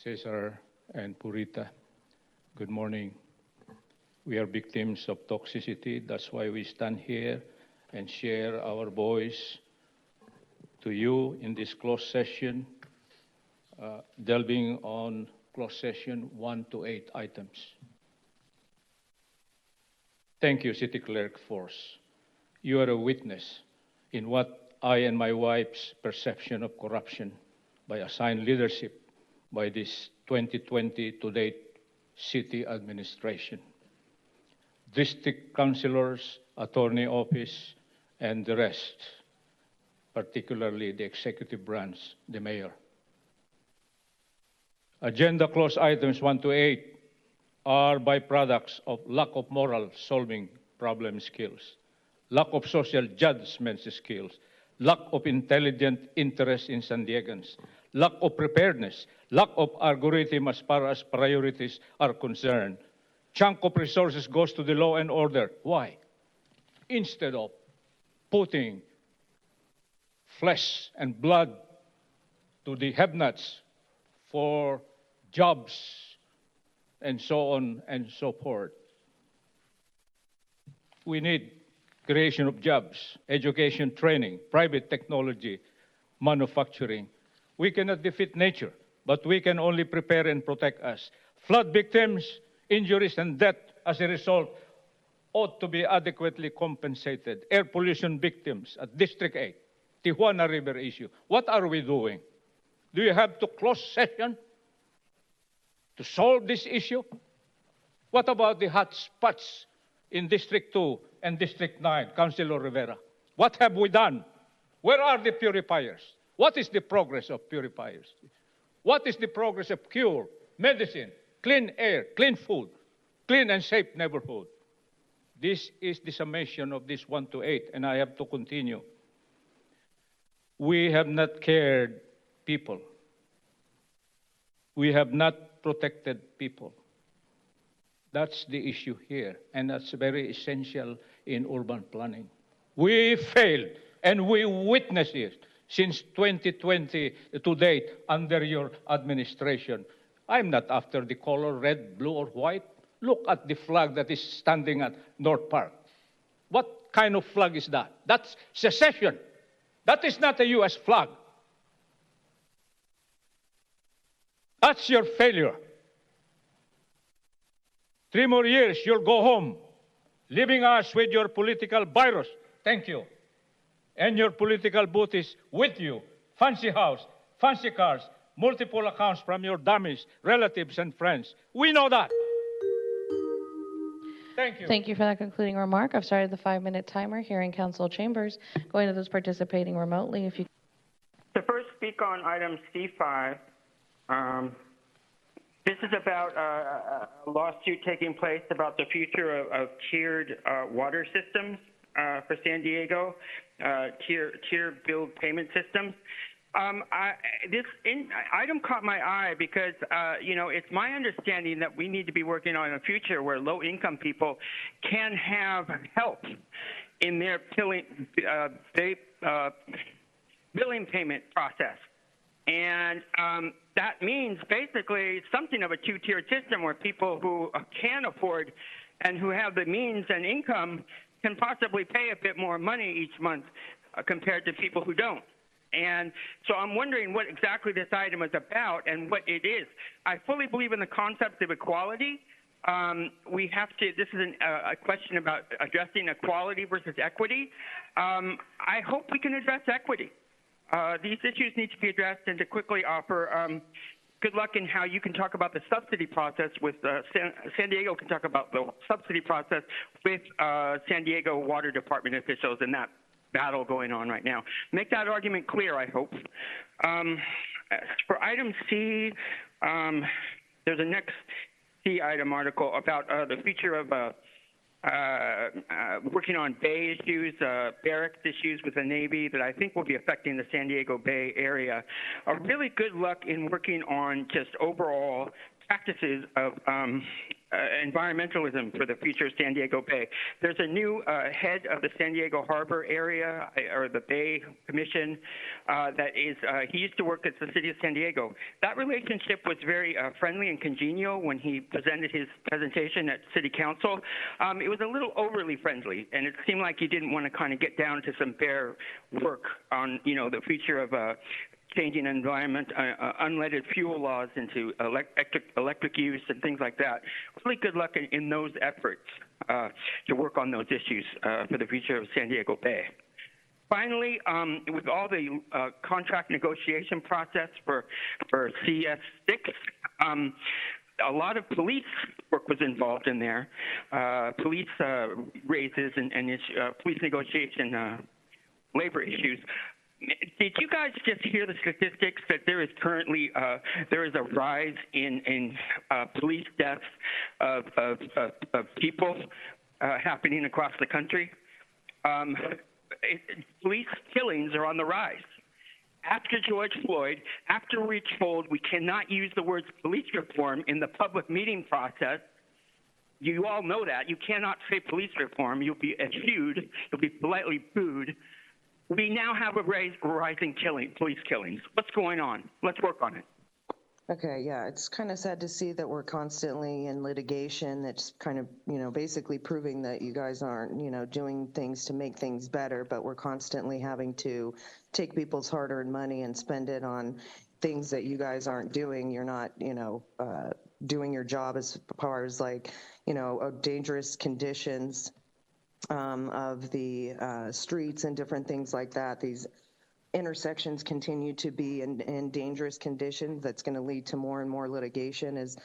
Cesar and Purita. Good morning. We are victims of toxicity. That's why we stand here and share our voice to you in this closed session, delving on closed session 1 to 8 items. Thank you, City Clerk Force. You are a witness in what I and my wife's perception of corruption by assigned leadership by this 2020 to date city administration. District councilors, attorney office, and the rest, particularly the executive branch, the mayor. Agenda closed items 1 to 8 are byproducts of lack of moral solving problem skills, lack of social judgment skills, lack of intelligent interest in San Diegans, lack of preparedness, lack of algorithm as far as priorities are concerned. Chunk of resources goes to the law and order. Why? Instead of putting flesh and blood to the have-nots for jobs and so on and so forth. We need creation of jobs, education, training, private technology, manufacturing. We cannot defeat nature, but we can only prepare and protect us. Flood victims, injuries and death as a result ought to be adequately compensated. Air pollution victims at District 8, Tijuana River issue. What are we doing? Do you have to close session to solve this issue? What about the hot spots in District 2 and District 9, Councilor Rivera? What have we done? Where are the purifiers? What is the progress of purifiers? What is the progress of cure, medicine, clean air, clean food, clean and safe neighborhood? This is the summation of this 1 to 8, and I have to continue. We have not cared people. We have not protected people. That's the issue here, and that's very essential in urban planning. We failed, and we witnessed it since 2020 to date under your administration. I'm not after the color red, blue, or white. Look at the flag that is standing at North Park. What kind of flag is that? That's secession. That is not a U.S. flag. That's your failure. 3 more years, you'll go home, leaving us with your political virus. Thank you. And your political booties with you. Fancy house, fancy cars, multiple accounts from your dummies, relatives, and friends. We know that. Thank you. Thank you for that concluding remark. I've started the 5-minute timer here in council chambers. Going to those participating remotely, if you... The first speaker on item C5. This is about a lawsuit taking place about the future of tiered water systems for San Diego, tier bill payment systems. This item caught my eye because, it's my understanding that we need to be working on a future where low-income people can have help in their billing payment process. And that means basically something of a two-tiered system where people who can afford and who have the means and income can possibly pay a bit more money each month compared to people who don't. And so I'm wondering what exactly this item is about and what it is. I fully believe in the concept of equality. This is a question about addressing equality versus equity. I hope we can address equity. These issues need to be addressed, and to quickly offer good luck in how you can talk about the subsidy process with San Diego can talk about the subsidy process with San Diego Water Department officials in that battle going on right now. Make that argument clear, I hope. For item C, there's a next C item article about the future of working on Bay issues, barracks issues with the Navy that I think will be affecting the San Diego Bay area. Really good luck in working on just overall practices of environmentalism for the future of San Diego Bay. There's a new head of the San Diego Harbor area, or the Bay Commission, that is, he used to work at the city of San Diego. That relationship was very friendly and congenial when he presented his presentation at City Council. It was a little overly friendly, and it seemed like he didn't want to kind of get down to some bare work on, the future of changing environment, unleaded fuel laws into electric use and things like that. Really good luck in those efforts to work on those issues for the future of San Diego Bay. Finally, with all the contract negotiation process for CS6, a lot of police work was involved in there, police raises and police negotiation labor issues. Did you guys just hear the statistics that there is currently there is a rise in police deaths of people happening across the country? Police killings are on the rise. After George Floyd, after we're told we cannot use the words police reform in the public meeting process, you all know that. You cannot say police reform. You'll be eschewed. You'll be politely booed. We now have a rising police killings. What's going on? Let's work on it. Okay, yeah, it's kind of sad to see that we're constantly in litigation that's kind of, basically proving that you guys aren't, doing things to make things better, but we're constantly having to take people's hard-earned money and spend it on things that you guys aren't doing. You're not, doing your job as far as dangerous conditions of the streets and different things like that. These intersections continue to be in dangerous conditions. That's going to lead to more and more litigation as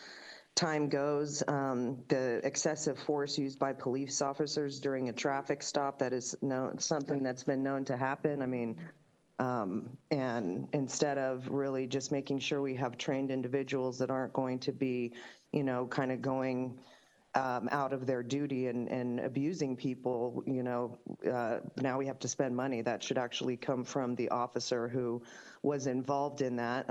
time goes. The excessive force used by police officers during a traffic stop, that is something that's been known to happen. I mean, and instead of really just making sure we have trained individuals that aren't going to be, kind of going out of their duty and abusing people, now we have to spend money. That should actually come from the officer who was involved in that,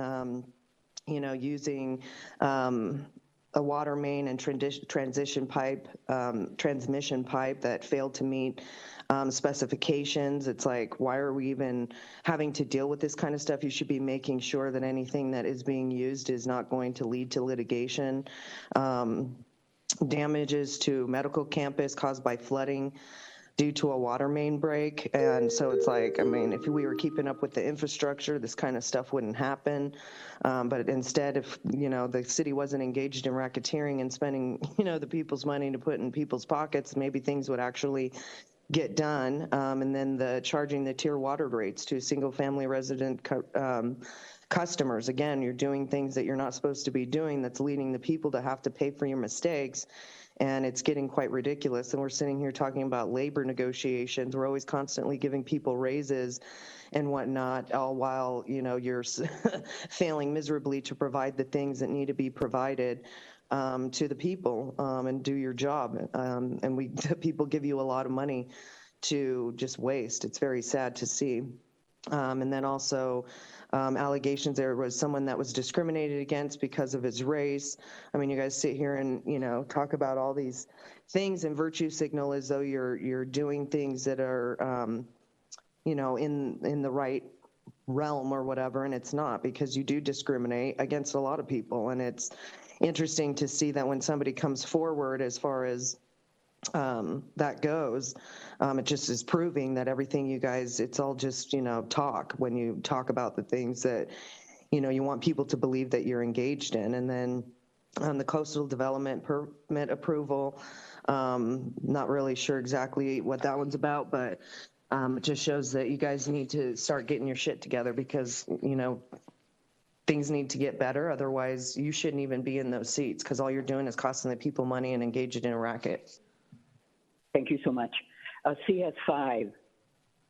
using a water main and transmission pipe that failed to meet specifications. It's like, why are we even having to deal with this kind of stuff? You should be making sure that anything that is being used is not going to lead to litigation. Damages to medical campus caused by flooding due to a water main break. And so it's like, if we were keeping up with the infrastructure, this kind of stuff wouldn't happen. But instead, if, the city wasn't engaged in racketeering and spending, the people's money to put in people's pockets, maybe things would actually get done. And then charging the tier water rates to single family resident customers. Again, you're doing things that you're not supposed to be doing. That's leading the people to have to pay for your mistakes. And it's getting quite ridiculous. And we're sitting here talking about labor negotiations. We're always constantly giving people raises and whatnot, all while, you're failing miserably to provide the things that need to be provided to the people and do your job. And the people give you a lot of money to just waste. It's very sad to see. And then also allegations there was someone that was discriminated against because of his race. You guys sit here and, talk about all these things and virtue signal as though you're doing things that are, in the right realm or whatever, and it's not, because you do discriminate against a lot of people. And it's interesting to see that when somebody comes forward as far as that goes, it just is proving that everything you guys, it's all just, talk when you talk about the things that, you want people to believe that you're engaged in. And then on the coastal development permit approval, not really sure exactly what that one's about, but it just shows that you guys need to start getting your shit together, because, things need to get better. Otherwise, you shouldn't even be in those seats, because all you're doing is costing the people money and engaging in a racket. Thank you so much. CS5,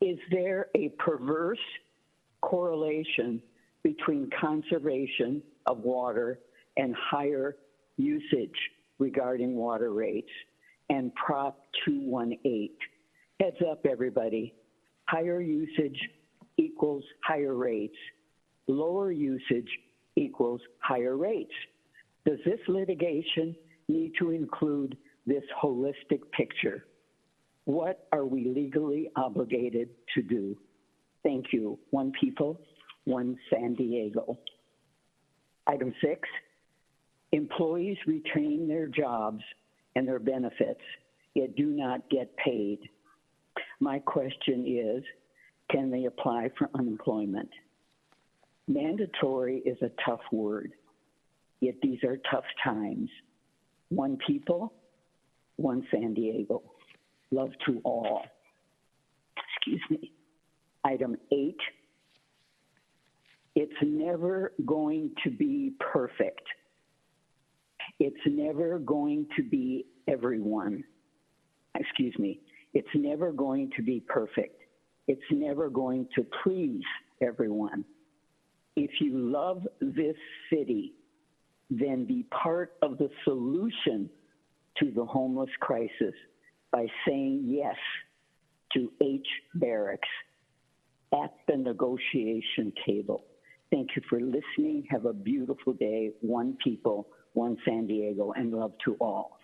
is there a perverse correlation between conservation of water and higher usage regarding water rates and Prop 218? Heads up, everybody. Higher usage equals higher rates. Lower usage equals higher rates. Does this litigation need to include this holistic picture. What are we legally obligated to do? Thank you. One people, one San Diego. Item 6, employees retain their jobs and their benefits, yet do not get paid. My question is, can they apply for unemployment? Mandatory is a tough word, yet these are tough times. One people, one San Diego. Love to all. Excuse me. Item 8, it's never going to be perfect. It's never going to be everyone. Excuse me. It's never going to be perfect. It's never going to please everyone. If you love this city, then be part of the solution to the homeless crisis by saying yes to H. Barracks at the negotiation table. Thank you for listening. Have a beautiful day. One people, one San Diego, and love to all.